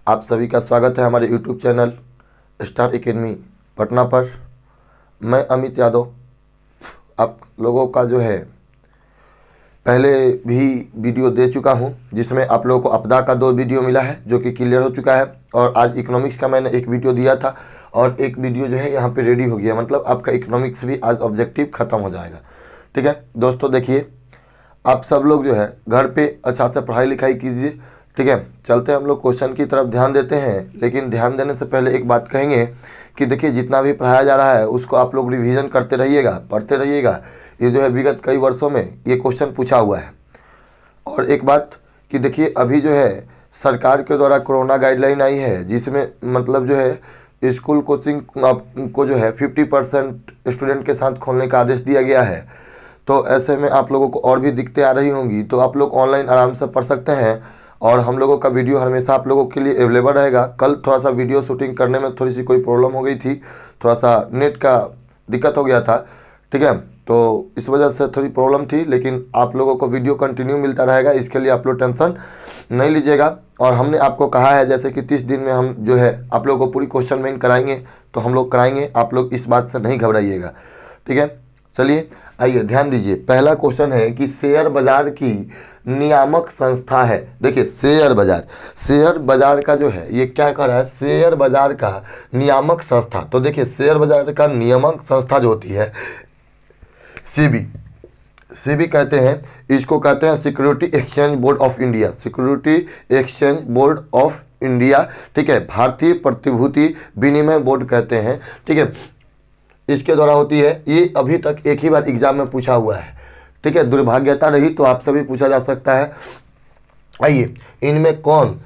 आप सभी का स्वागत है हमारे YouTube channel star academy Patna पर। मैं अमित यादव आप लोगों का जो है पहले भी वीडियो दे चुका हूं, जिसमें आप लोगों को आपदा का 2 वीडियो मिला है जो कि क्लियर हो चुका है। और आज इकोनॉमिक्स का मैंने एक वीडियो दिया था और एक वीडियो जो है यहाँ पे रेडी हो गया, मतलब आपका इकोनॉमिक्स भी आज ऑब्जेक्टिव ख़त्म हो जाएगा। ठीक है दोस्तों, देखिए आप सब लोग जो है घर पे अच्छा से पढ़ाई लिखाई कीजिए। ठीक है, चलते हम लोग क्वेश्चन की तरफ ध्यान देते हैं। लेकिन ध्यान देने से पहले एक बात कहेंगे कि देखिए जितना भी पढ़ाया जा रहा है उसको आप लोग रिवीजन करते रहिएगा, पढ़ते रहिएगा। ये जो है विगत कई वर्षों में ये क्वेश्चन पूछा हुआ है। और एक बात कि देखिए अभी जो है सरकार के द्वारा कोरोना गाइडलाइन आई है, जिसमें मतलब जो है स्कूल कोचिंग को जो है 50% स्टूडेंट के साथ खोलने का आदेश दिया गया है। तो ऐसे में आप लोगों को और भी दिक्कतें आ रही होंगी, तो आप लोग ऑनलाइन आराम से पढ़ सकते हैं और हम लोगों का वीडियो हमेशा आप लोगों के लिए अवेलेबल रहेगा। कल थोड़ा सा वीडियो शूटिंग करने में थोड़ी सी कोई प्रॉब्लम हो गई थी, थोड़ा सा नेट का दिक्कत हो गया था। ठीक है, तो इस वजह से थोड़ी प्रॉब्लम थी, लेकिन आप लोगों को वीडियो कंटिन्यू मिलता रहेगा, इसके लिए आप लोग टेंशन नहीं लीजिएगा। और हमने आपको कहा है जैसे कि 30 दिन में हम जो है आप लोगों को पूरी क्वेश्चन बैंक कराएंगे, तो हम लोग कराएंगे, आप लोग इस बात से नहीं घबराइएगा। ठीक है, चलिए आइए ध्यान दीजिए। पहला क्वेश्चन है कि शेयर बाजार की नियामक संस्था है। देखिए शेयर बाजार का जो है ये क्या कर रहा है, शेयर बाजार का नियामक संस्था। तो देखिए शेयर बाजार का नियामक संस्था जो होती है सीबी कहते हैं, इसको कहते हैं security exchange board of India, security exchange board of India. ठीक है, भारतीय प्रतिभूति विनिमय बोर्ड कहते हैं। ठीक है, इसके द्वारा होती है। ये अभी तक एक ही बार एग्जाम में पूछा हुआ है। ठीक है, दुर्भाग्यता रही तो आपसे भी पूछा जा सकता है। आइए, इनमें कौन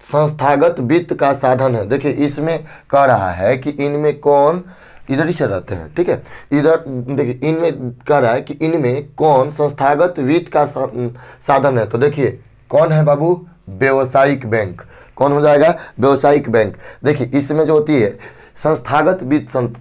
संस्थागत वित्त का साधन है। देखिए इसमें कह रहा है कि इनमें कौन, इधर ही से रहते हैं। ठीक है, इधर देखिए इनमें कह रहा है कि इनमें कौन संस्थागत वित्त का साधन है। तो देखिए कौन है बाबू, व्यवसायिक बैंक। कौन हो जाएगा, व्यवसायिक बैंक। देखिए इसमें जो होती है संस्थागत वित्त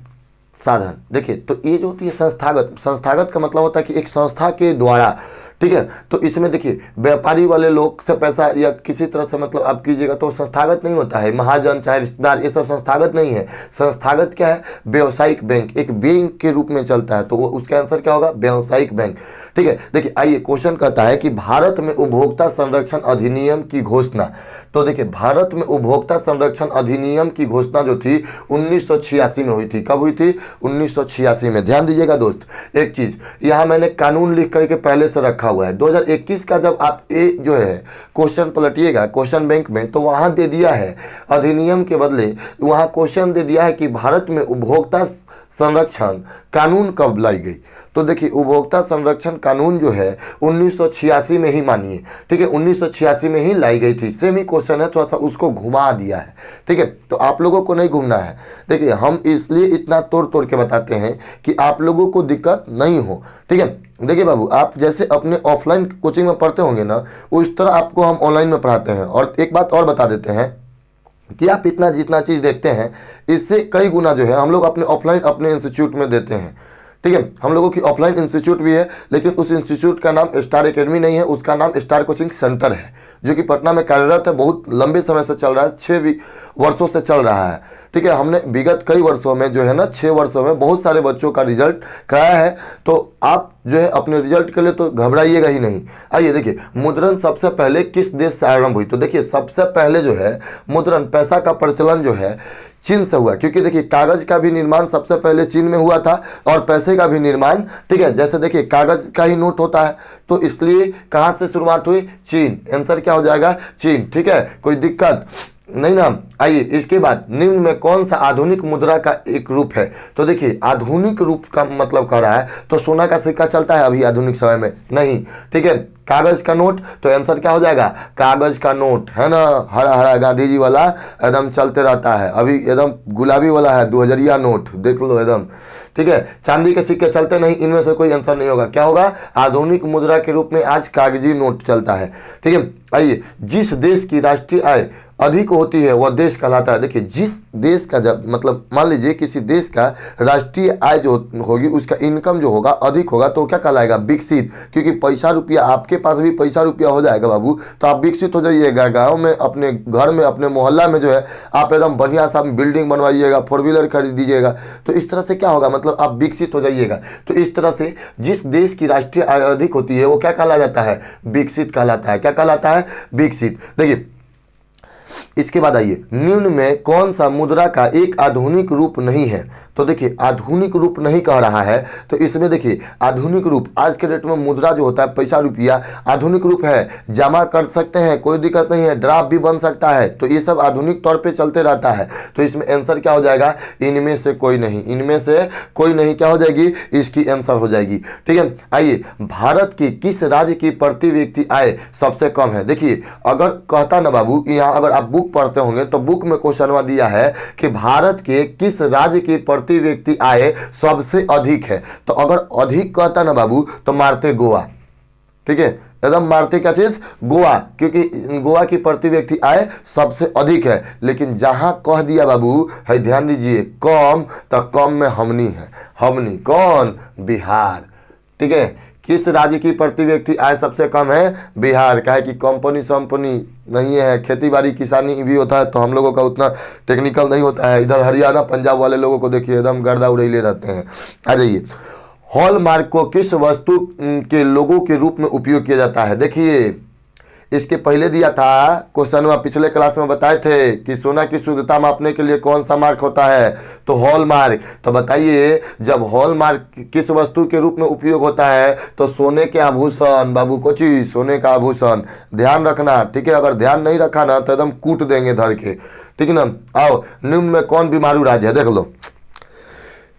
साधन, देखिए तो ये जो होती है संस्थागत का मतलब होता है कि एक संस्था के द्वारा। ठीक है, तो इसमें देखिए व्यापारी वाले लोग से पैसा या किसी तरह से मतलब आप कीजिएगा तो संस्थागत नहीं होता है। महाजन चाहे रिश्तेदार, ये सब संस्थागत नहीं है। संस्थागत क्या है, व्यवसायिक बैंक, एक बैंक के रूप में चलता है, तो वो उसका आंसर क्या होगा, व्यवसायिक बैंक। ठीक है, देखिए आइए क्वेश्चन कहता है कि भारत में उपभोक्ता संरक्षण अधिनियम की घोषणा। तो देखिए भारत में उपभोक्ता संरक्षण अधिनियम की घोषणा जो थी 1986 में हुई थी। कब हुई थी, 1986 में। ध्यान दीजिएगा दोस्त, एक चीज यहाँ मैंने कानून लिख करके पहले से रखा हुआ है। 2021 का जब आप जो है क्वेश्चन पलटिएगा क्वेश्चन बैंक में, तो वहां दे दिया है अधिनियम के बदले वहां क्वेश्चन दे दिया है कि भारत में उपभोक्ता संरक्षण कानून कब लाई गई। तो देखिए उपभोक्ता संरक्षण कानून जो है 1986 में ही मानिए। ठीक है, 1986 में ही लाई गई थी। सेम ही क्वेश्चन है, थोड़ा सा उसको घुमा दिया है। ठीक है, तो आप लोगों को नहीं घूमना है। देखिए हम इसलिए इतना तोड़ तोड़ के बताते हैं कि आप लोगों को दिक्कत नहीं हो। ठीक है, देखिए बाबू आप जैसे अपने ऑफलाइन कोचिंग में पढ़ते होंगे ना, उस तरह आपको हम ऑनलाइन में पढ़ाते हैं। और एक बात और बता देते हैं कि आप इतना जितना चीज़ देखते हैं इससे कई गुना जो है हम लोग अपने ऑफलाइन अपने इंस्टीट्यूट में देते हैं। ठीक है, हम लोगों की ऑफलाइन इंस्टीट्यूट भी है, लेकिन उस इंस्टीट्यूट का नाम स्टार एकेडमी नहीं है, उसका नाम स्टार कोचिंग सेंटर है, जो कि पटना में कार्यरत है। बहुत लंबे समय से चल रहा है, 6 वर्षों से चल रहा है। ठीक है, हमने विगत कई वर्षों में जो है ना 6 वर्षों में बहुत सारे बच्चों का रिजल्ट कराया है। तो आप जो है अपने रिजल्ट के लिए तो घबराइएगा ही नहीं। आइए देखिए मुद्रण सबसे पहले किस देश से आरंभ हुई। तो देखिए सबसे पहले जो है मुद्रण, पैसा का प्रचलन जो है चीन से हुआ, क्योंकि देखिए कागज का भी निर्माण सबसे पहले चीन में हुआ था और पैसे का भी निर्माण। ठीक है, जैसे देखिए कागज का ही नोट होता है, तो इसलिए कहाँ से शुरुआत हुई, चीन। आंसर क्या हो जाएगा, चीन। ठीक है, कोई दिक्कत नहीं ना। आइए इसके बाद निम्न में कौन सा आधुनिक मुद्रा का एक रूप है। तो देखिए आधुनिक रूप का मतलब कह रहा है तो सोना का सिक्का चलता है अभी आधुनिक समय में नहीं। ठीक है, कागज का नोट, तो आंसर क्या हो जाएगा, कागज का नोट है ना। हरा हरा गांधी जी वाला एकदम चलते रहता है, अभी एकदम गुलाबी वाला है 2000 नोट, देख लो एकदम। ठीक है, चांदी के सिक्के चलते नहीं, इनमें से कोई आंसर नहीं होगा। क्या होगा? आधुनिक मुद्रा के रूप में आज कागजी नोट चलता है। ठीक है, आइए, जिस देश की राष्ट्रीय आय अधिक होती है वह देश कहलाता है। देखिए, जिस देश का, जब मतलब मान लीजिए किसी देश का राष्ट्रीय आय जो होगी, उसका इनकम जो होगा अधिक होगा, तो क्या कहलाएगा? विकसित। क्योंकि पैसा रुपया, आपके पास भी पैसा रुपया हो जाएगा बाबू, तो आप विकसित हो जाइएगा। गाँव में, अपने घर में, अपने मोहल्ला में जो है आप एकदम बढ़िया सा बिल्डिंग बनवाइएगा, 4 व्हीलर खरीद दीजिएगा, तो इस तरह से क्या होगा? मतलब आप विकसित हो जाइएगा। तो इस तरह से जिस देश की राष्ट्रीय आय अधिक होती है वो क्या कहला जाता है? विकसित कहलाता है। क्या कहलाता है? विकसित। देखिए, इसके बाद आइए, निम्न में कौन सा मुद्रा का एक आधुनिक रूप नहीं है? तो देखिए, आधुनिक रूप नहीं कह रहा है, तो इसमें देखिए आधुनिक रूप, आज के डेट में मुद्रा जो होता है, पैसा रुपया आधुनिक रूप है। जमा कर सकते हैं, कोई दिक्कत नहीं है, ड्राफ्ट भी बन सकता है, तो ये सब आधुनिक तौर पे चलते रहता है। तो इसमें आंसर क्या हो जाएगा? इनमें से कोई नहीं, इनमें से कोई नहीं। क्या हो जाएगी? इसकी आंसर हो जाएगी। ठीक है, आइए, भारत की किस राज्य की प्रति व्यक्ति आय सबसे कम है? देखिए, अगर कहता ना बाबू, यहाँ अगर आप बुक पढ़ते होंगे तो बुक में क्वेश्चन दिया है कि भारत के किस राज्य की प्रति व्यक्ति आय सबसे अधिक है। तो अगर अधिक कहता ना बाबू तो मारते गोवा। ठीक है, एकदम मारते क्या चीज? गोवा, क्योंकि गोवा की प्रति व्यक्ति आय सबसे अधिक है। लेकिन जहां कह दिया बाबू, है ध्यान दीजिए, कम, तो कम में हमनी है। हमनी कौन? बिहार। ठीक है, किस राज्य की प्रति व्यक्ति आय सबसे कम है? बिहार। क्या है कि कंपनी नहीं है, खेती बाड़ी किसानी भी होता है, तो हम लोगों का उतना टेक्निकल नहीं होता है। इधर हरियाणा पंजाब वाले लोगों को देखिए एकदम गर्दा उड़ैले रहते हैं। आ जाइए, हॉलमार्क को किस वस्तु के लोगो के रूप में उपयोग किया जाता है? देखिए, इसके पहले दिया था क्वेश्चन, पिछले क्लास में बताए थे कि सोना की शुद्धता मापने के लिए कौन सा मार्क होता है? तो हॉलमार्क। तो बताइए, जब हॉलमार्क किस वस्तु के रूप में उपयोग होता है? तो सोने के आभूषण बाबू, कोची सोने का आभूषण, ध्यान रखना। ठीक है, अगर ध्यान नहीं रखा ना तो एकदम कूट देंगे धर के। ठीक है ना। आओ, निम्न में कौन बीमारू राज्य है? देख लो,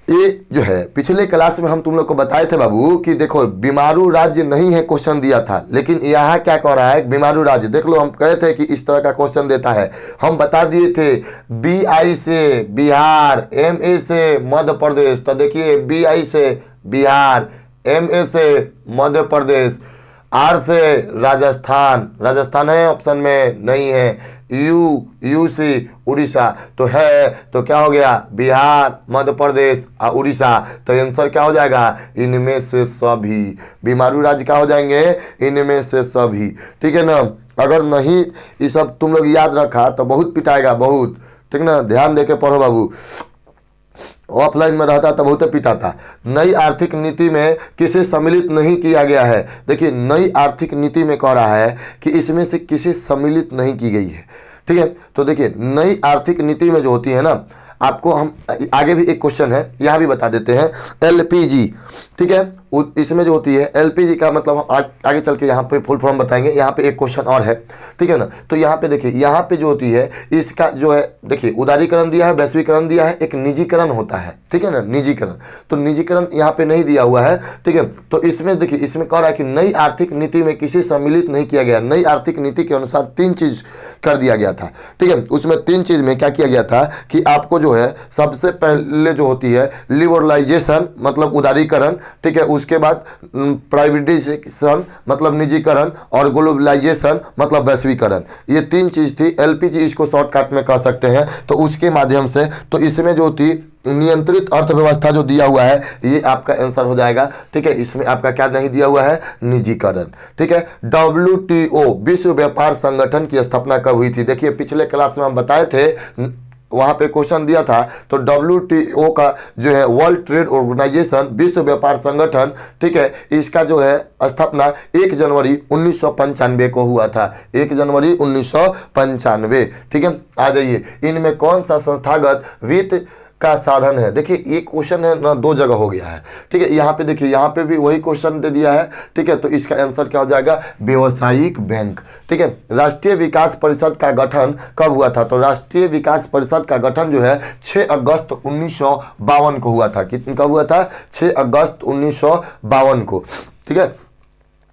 ये जो है पिछले क्लास में हम तुम लोग को बताए थे बाबू कि देखो बीमारू राज्य नहीं है, क्वेश्चन दिया था, लेकिन यहाँ क्या कह रहा है? बीमारू राज्य। देख लो, हम कहे थे कि इस तरह का क्वेश्चन देता है, हम बता दिए थे। BI से बिहार, MA से मध्य प्रदेश, तो देखिए BI से बिहार, MA से मध्य प्रदेश, R से राजस्थान, राजस्थान है ऑप्शन में? नहीं है। U से उड़ीसा, तो है, तो क्या हो गया? बिहार, मध्य प्रदेश और उड़ीसा। तो आंसर क्या हो जाएगा? इनमें से सभी। बीमारू राज्य क्या हो जाएंगे? इनमें से सभी। ठीक है ना। अगर नहीं ये सब तुम लोग याद रखा तो बहुत पिटाएगा, बहुत। ठीक ना, ध्यान देके पढ़ो बाबू। ऑफलाइन में रहता तो बहुत पिटा था। नई आर्थिक नीति में किसे सम्मिलित नहीं किया गया है? देखिए, नई आर्थिक नीति में कह रहा है कि इसमें से किसे सम्मिलित नहीं की गई है। ठीक है, तो देखिए नई आर्थिक नीति में जो होती है ना, आपको हम आगे भी एक क्वेश्चन है यहाँ भी बता देते हैं। LPG, ठीक है, इसमें जो होती है LPG का मतलब हम आगे चल के यहाँ पे फुल फॉर्म बताएंगे। यहाँ पे एक क्वेश्चन और है, ठीक है ना। तो यहाँ पे देखिए, यहाँ पे जो होती है इसका जो है, देखिए उदारीकरण दिया है, वैश्वीकरण दिया है, एक निजीकरण होता है, ठीक है ना, निजीकरण। तो निजीकरण यहाँ पे नहीं दिया हुआ है, ठीक है। तो इसमें देखिए, इसमें कह रहा है कि नई आर्थिक नीति में किसी सम्मिलित नहीं किया गया। नई आर्थिक नीति के अनुसार 3 चीज कर दिया गया था, ठीक है। उसमें 3 चीज में क्या किया गया था कि आपको जो है सबसे पहले जो होती है लिबरलाइजेशन मतलब उदारीकरण, ठीक है। उसके बाद प्राइवेटाइजेशन मतलब निजीकरण और ग्लोबलाइजेशन मतलब वैश्वीकरण। ये 3 चीज थी। LPG इसको शॉर्टकट में कह सकते हैं। तो उसके माध्यम से, तो इसमें जो थी नियंत्रित अर्थव्यवस्था जो दिया हुआ है ये आपका आंसर हो जाएगा, ठीक है। इसमें आपका क्या नहीं दिया हुआ है? निजीकरण, ठीक है। WTO विश्व व्यापार संगठन की स्थापना कब हुई थी? देखिए पिछले क्लास में हम बताए थे, वहां पे क्वेश्चन दिया था। तो WTO का जो है वर्ल्ड ट्रेड ऑर्गेनाइजेशन, विश्व व्यापार संगठन, ठीक है, इसका जो है स्थापना 1 जनवरी 1995 को हुआ था। 1 जनवरी 1995, ठीक है। आ जाइए, इनमें कौन सा संस्थागत वित्त का साधन है? देखिए एक क्वेश्चन है ना, 2 जगह हो गया है, ठीक है। यहाँ पे देखिए, यहाँ पे भी वही क्वेश्चन दे दिया है, ठीक है। तो इसका आंसर क्या हो जाएगा? व्यावसायिक बैंक, ठीक है। राष्ट्रीय विकास परिषद का गठन कब हुआ था? तो राष्ट्रीय विकास परिषद का गठन जो है 6 अगस्त 1952 को हुआ था। कितने कब हुआ था? 6 अगस्त 1952 को, ठीक है।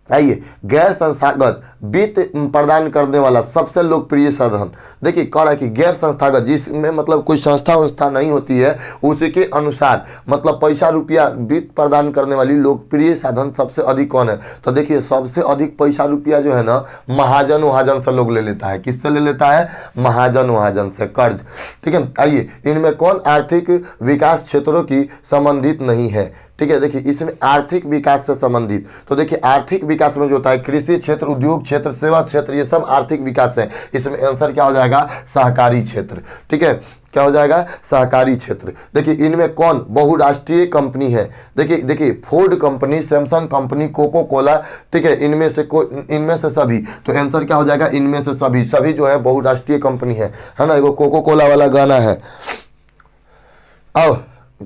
आइए, गैर संस्थागत वित्त प्रदान करने वाला सबसे लोकप्रिय साधन, देखिए कह रहा है कि गैर संस्थागत जिसमें मतलब कोई संस्था नहीं होती है, उसी के अनुसार मतलब पैसा रुपया वित्त प्रदान करने वाली लोकप्रिय साधन सबसे अधिक कौन है? तो देखिए सबसे अधिक पैसा रुपया जो है ना महाजन वहाजन से लोग ले लेता है। किससे ले लेता है? महाजन वहाजन से, कर्ज। ठीक है, आइए, इनमें कौन आर्थिक विकास क्षेत्रों की संबंधित नहीं है? ठीक है, देखिए इसमें आर्थिक विकास से संबंधित, तो देखिए आर्थिक विकास में जो होता है कृषि क्षेत्र, उद्योग क्षेत्र, सेवा क्षेत्र, ये सब आर्थिक विकास है। इसमें आंसर क्या हो जाएगा? सहकारी क्षेत्र। ठीक है, क्या हो जाएगा? सहकारी क्षेत्र। देखिए इनमें कौन बहुराष्ट्रीय कंपनी है? देखिए Ford company, Samsung company, Coca Cola, ठीक है, इनमें से सभी, तो आंसर क्या हो जाएगा? इनमें से सभी जो है बहुराष्ट्रीय कंपनी है ना। एगो कोको कोला वाला गाना है। अब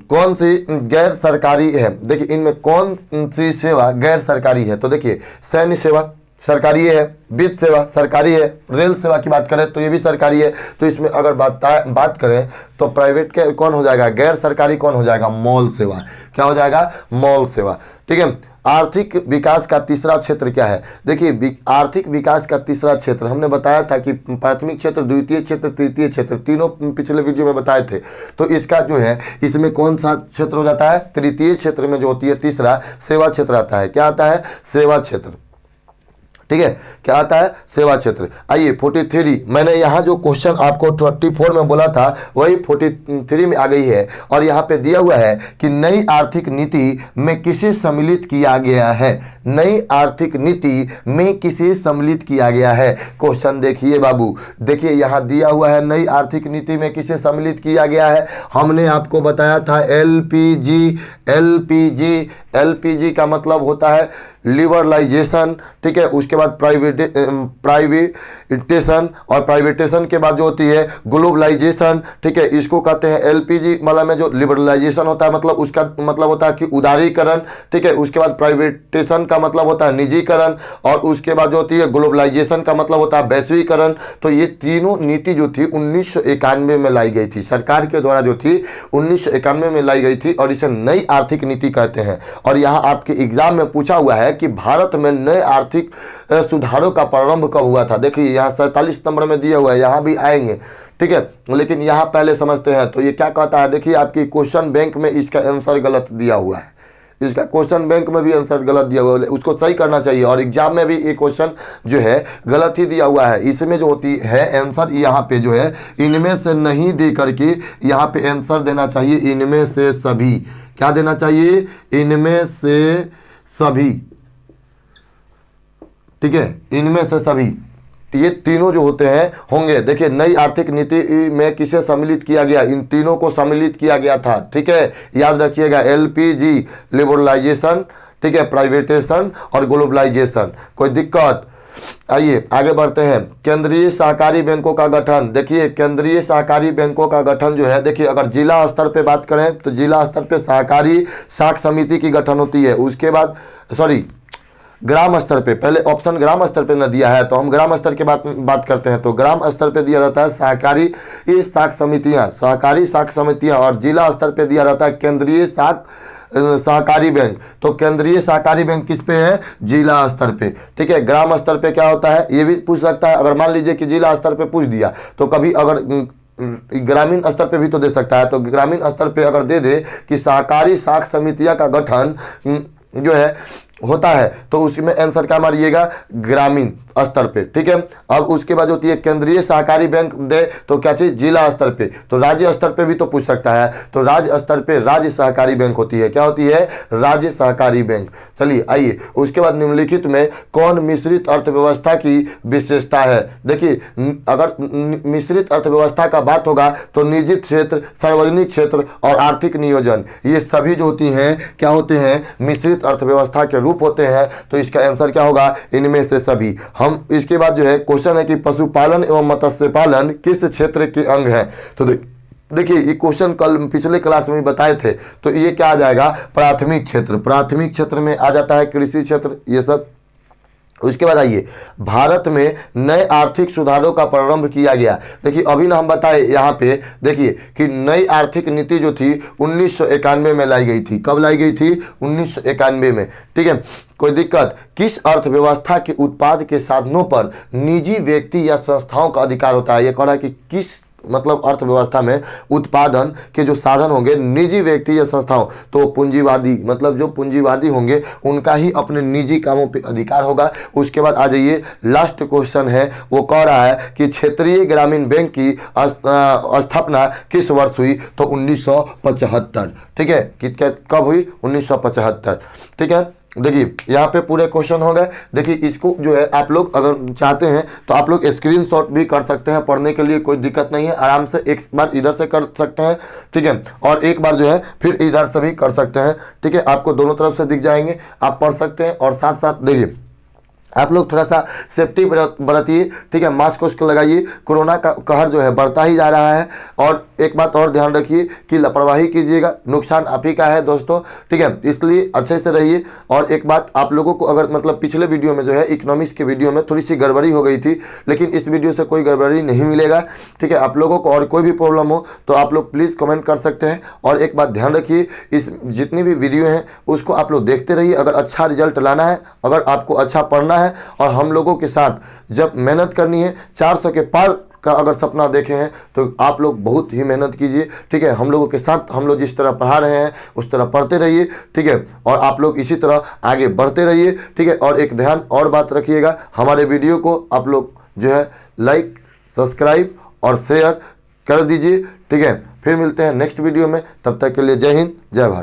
कौन सी गैर सरकारी है? देखिए इनमें कौन सी सेवा गैर सरकारी है? तो देखिए सैन्य सेवा सरकारी है, वित्त सेवा सरकारी है, रेल सेवा की बात करें तो ये भी सरकारी है। तो इसमें अगर बात करें तो प्राइवेट के कौन हो जाएगा? गैर सरकारी कौन हो जाएगा? मॉल सेवा। क्या हो जाएगा? मॉल सेवा। ठीक है, आर्थिक विकास का तीसरा क्षेत्र क्या है? देखिए आर्थिक विकास का तीसरा क्षेत्र हमने बताया था कि प्राथमिक क्षेत्र, द्वितीय क्षेत्र, तृतीय क्षेत्र, तीनों पिछले वीडियो में बताए थे। तो इसका जो है इसमें कौन सा क्षेत्र हो जाता है? तृतीय क्षेत्र में जो होती है तीसरा सेवा क्षेत्र आता है। क्या आता है? सेवा क्षेत्र। ठीक है, क्या आता है? सेवा क्षेत्र। आइए 43, मैंने यहाँ जो क्वेश्चन आपको 24 में बोला था वही 43 में आ गई है, और यहाँ पे दिया हुआ है कि नई आर्थिक नीति में किसे सम्मिलित किया गया है? नई आर्थिक नीति में किसे सम्मिलित किया गया है? क्वेश्चन देखिए बाबू, देखिए यहाँ दिया हुआ है नई आर्थिक नीति में किसे सम्मिलित किया गया है। हमने आपको बताया था एलपीजी का मतलब होता है लिबरलाइजेशन। ठीक है, उसके बाद प्राइवेटेशन, और प्राइवेटेशन के बाद जो होती है ग्लोबलाइजेशन। ठीक है, इसको कहते हैं एलपीजी मतलब में जो लिबरलाइजेशन होता है मतलब उसका मतलब होता है कि उदारीकरण। ठीक है, उसके बाद प्राइवेटेशन का मतलब होता है निजीकरण, और उसके बाद जो होती है ग्लोबलाइजेशन का मतलब होता है वैश्वीकरण। तो ये तीनों नीति जो थी 1991 में लाई गई थी, सरकार के द्वारा जो थी 1991 में लाई गई थी, और इसे नई आर्थिक नीति कहते हैं। और यहाँ आपके एग्जाम में पूछा हुआ है कि भारत में नए आर्थिक सुधारों का प्रारंभ कब हुआ था? देखिए यहाँ 47 नंबर में दिया हुआ है, यहाँ भी आएंगे। ठीक है, लेकिन यहाँ पहले समझते हैं। तो ये क्या कहता है? देखिए आपकी क्वेश्चन बैंक में इसका आंसर गलत दिया हुआ है, इसका क्वेश्चन बैंक में भी आंसर गलत दिया हुआ है, उसको सही करना चाहिए। और एग्जाम में भी ये क्वेश्चन जो है गलत ही दिया हुआ है। इसमें जो होती है आंसर यहाँ पे जो है इनमें से नहीं दे करके यहाँ पे आंसर देना चाहिए इनमें से सभी। क्या देना चाहिए? इनमें से सभी। ठीक है, इनमें से सभी, ये तीनों जो होते हैं होंगे। देखिए नई आर्थिक नीति में किसे सम्मिलित किया गया? इन तीनों को सम्मिलित किया गया था। ठीक है, याद रखिएगा एलपीजी, लिबरलाइजेशन, ठीक है, प्राइवेटेशन और ग्लोबलाइजेशन। कोई दिक्कत? आइए आगे बढ़ते हैं। केंद्रीय सहकारी बैंकों का गठन। देखिए केंद्रीय सहकारी बैंकों का गठन जो है, देखिए अगर जिला स्तर पे बात करें तो जिला स्तर पे सहकारी साख समिति की गठन होती है। उसके बाद ग्राम स्तर पे, पहले ऑप्शन ग्राम स्तर पे न दिया है तो हम ग्राम स्तर के बात करते हैं। तो ग्राम स्तर पे दिया जाता है सहकारी साख समितियां, सहकारी साख समितियां, और जिला स्तर पे दिया जाता है केंद्रीय सहकारी बैंक। तो केंद्रीय सहकारी बैंक किस पे है? जिला स्तर पे। ठीक है, ग्राम स्तर पे क्या होता है ये भी पूछ सकता है। अगर मान लीजिए कि जिला स्तर पे पूछ दिया तो कभी अगर ग्रामीण स्तर पे भी तो दे सकता है। तो ग्रामीण स्तर पे अगर दे दे कि सहकारी साख समितियां का गठन जो है होता है तो उसमें आंसर क्या मारिएगा? ग्रामीण स्तर पे। ठीक है, अब उसके बाद होती है केंद्रीय सहकारी बैंक दे तो क्या चीज? जिला स्तर पे। तो राज्य स्तर पे भी तो पूछ सकता है। तो राज्य स्तर पे राज्य सहकारी बैंक होती है। क्या होती है? राज्य सहकारी बैंक। चलिए आइए, उसके बाद निम्नलिखित में कौन मिश्रित अर्थव्यवस्था की विशेषता है? देखिए अगर मिश्रित अर्थव्यवस्था का बात होगा तो निजी क्षेत्र, सार्वजनिक क्षेत्र और आर्थिक नियोजन, ये सभी जो होती हैं क्या होते हैं? मिश्रित अर्थव्यवस्था के रूप होते हैं। तो इसका आंसर क्या होगा? इनमें से सभी। हम इसके बाद जो है क्वेश्चन है कि पशुपालन एवं मत्स्य पालन किस क्षेत्र के अंग है? तो देखिए ये क्वेश्चन कल पिछले क्लास में बताए थे। तो ये क्या आ जाएगा? प्राथमिक क्षेत्र। प्राथमिक क्षेत्र में आ जाता है कृषि क्षेत्र, ये सब उसके बाद आइए, भारत में नए आर्थिक सुधारों का प्रारंभ किया गया। देखिए अभी ना हम बताए यहाँ पे, देखिए कि नई आर्थिक नीति जो थी 1991 में लाई गई थी। कब लाई गई थी? 1991 में। ठीक है, कोई दिक्कत? किस अर्थव्यवस्था के उत्पाद के साधनों पर निजी व्यक्ति या संस्थाओं का अधिकार होता है? ये कह रहा है कि किस मतलब अर्थव्यवस्था में उत्पादन के जो साधन होंगे निजी व्यक्ति या संस्थाओं, तो पूंजीवादी, मतलब जो पूंजीवादी होंगे उनका ही अपने निजी कामों पे अधिकार होगा। उसके बाद आ जाइए, लास्ट क्वेश्चन है, वो कह रहा है कि क्षेत्रीय ग्रामीण बैंक की स्थापना किस वर्ष हुई? तो 1975। ठीक है, कब हुई? 1975। ठीक है, देखिए यहाँ पे पूरे क्वेश्चन हो गए। देखिए इसको जो है आप लोग अगर चाहते हैं तो आप लोग स्क्रीनशॉट भी कर सकते हैं, पढ़ने के लिए कोई दिक्कत नहीं है। आराम से एक बार इधर से कर सकते हैं, ठीक है, और एक बार जो है फिर इधर से भी कर सकते हैं। ठीक है, आपको दोनों तरफ से दिख जाएंगे, आप पढ़ सकते हैं। और साथ साथ देखिए आप लोग थोड़ा सा सेफ्टी बरतिए। ठीक है, मास्क वास्क लगाइए, कोरोना का कहर जो है बढ़ता ही जा रहा है। और एक बात और ध्यान रखिए कि लापरवाही कीजिएगा, नुकसान आप ही का है दोस्तों। ठीक है, इसलिए अच्छे से रहिए। और एक बात आप लोगों को अगर मतलब पिछले वीडियो में जो है इकोनॉमिक्स के वीडियो में थोड़ी सी गड़बड़ी हो गई थी, लेकिन इस वीडियो से कोई गड़बड़ी नहीं मिलेगा। ठीक है, आप लोगों को और कोई भी प्रॉब्लम हो तो आप लोग प्लीज़ कमेंट कर सकते हैं। और एक बात ध्यान रखिए, इस जितनी भी वीडियो हैं उसको आप लोग देखते रहिए। अगर अच्छा रिजल्ट लाना है, अगर आपको अच्छा पढ़ना है और हम लोगों के साथ जब मेहनत करनी है, 400 के पार का अगर सपना देखे हैं तो आप लोग बहुत ही मेहनत कीजिए। ठीक है, हम लोगों के साथ हम लोग जिस तरह पढ़ा रहे हैं उस तरह पढ़ते रहिए। ठीक है, और आप लोग इसी तरह आगे बढ़ते रहिए। ठीक है, और एक ध्यान और बात रखिएगा, हमारे वीडियो को आप लोग जो है लाइक, सब्सक्राइब और शेयर कर दीजिए। ठीक है, फिर मिलते हैं नेक्स्ट वीडियो में, तब तक के लिए जय हिंद, जय भारत।